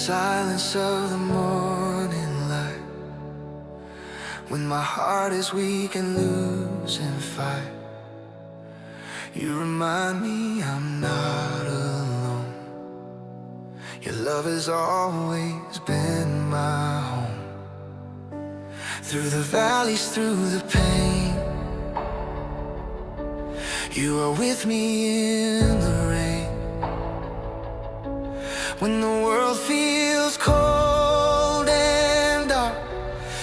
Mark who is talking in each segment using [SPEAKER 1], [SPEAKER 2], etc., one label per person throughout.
[SPEAKER 1] silence of the morning light, when my heart is weak and losing fight, you remind me I'm not alone. Your love has always been my home. Through the valleys, through the pain, you are with me in the rain. When the world feels cold and dark,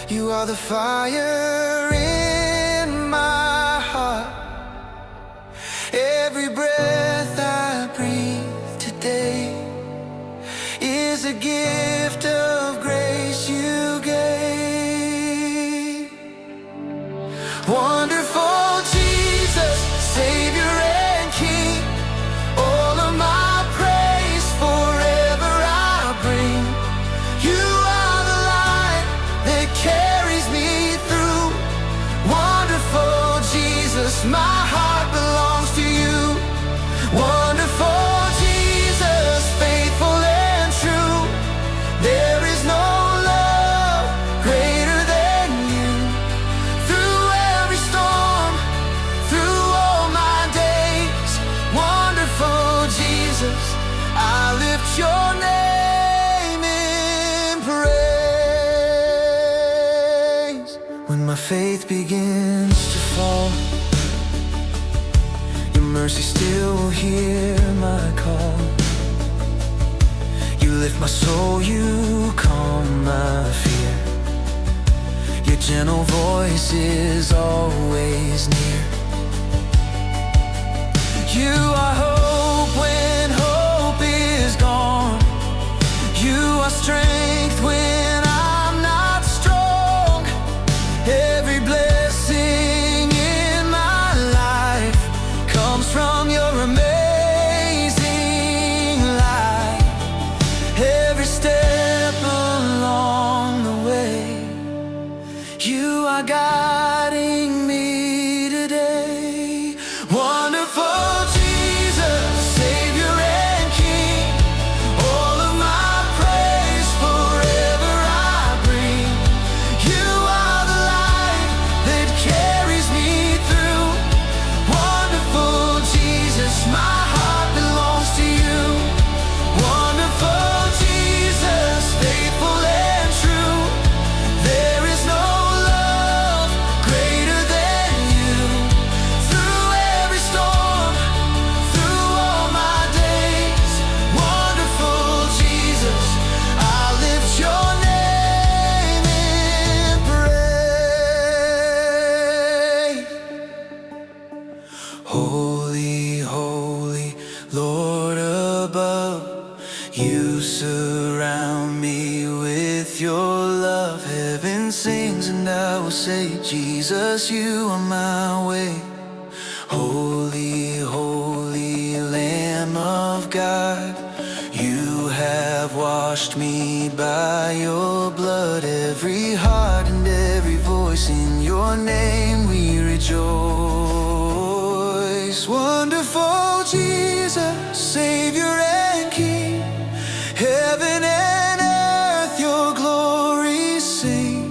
[SPEAKER 1] you are the fire in my heart. Every breath I breathe today is a gift of grace you gave. Wonderful Jesus, Savior and King, all of my praise forever I bring. You are the light that carries me through. Wonderful Jesus, my heart belongs to you. Wonderful Jesus, faithful and true. There is no love greater than you. Through every storm, through all my days, wonderful Jesus, I lift your name in praise. When my faith begins to fall, your mercy still will hear my call. You lift my soul, you calm my fear. Your gentle voice is always near. You are hope when hope is gone. You are strength when I'm not strong. Every blessing in my life comes from your amazing light. Every step along the way, you are guiding me today. Wonderful Jesus, Savior and King, all of my praise forever I bring. You are the light that carries me through. Wonderful Jesus, my heart belongs to you. Wonderful Jesus, faithful and true. There is no love greater than you. Through every storm, through all my days, wonderful Jesus, I lift your name in praise. Holy, holy, Lord above, you surround me with your love. Heaven sings and I will say, Jesus, you are my way. Holy, holy Lamb of God, you have washed me by your blood. Every heart and every voice, in your name we rejoice. Wonderful Jesus, Savior and King, heaven and earth your glory sing.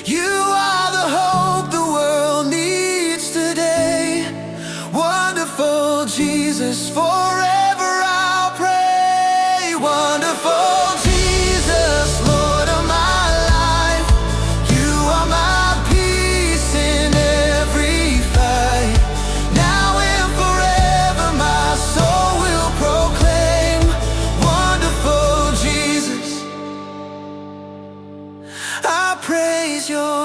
[SPEAKER 1] You are the hope the world needs today. Wonderful Jesus, forever I'll pray. Wonderful Jesus, Lord of my life, you are my peace in every fight. Now and forever my soul will proclaim. Wonderful Jesus, I praise your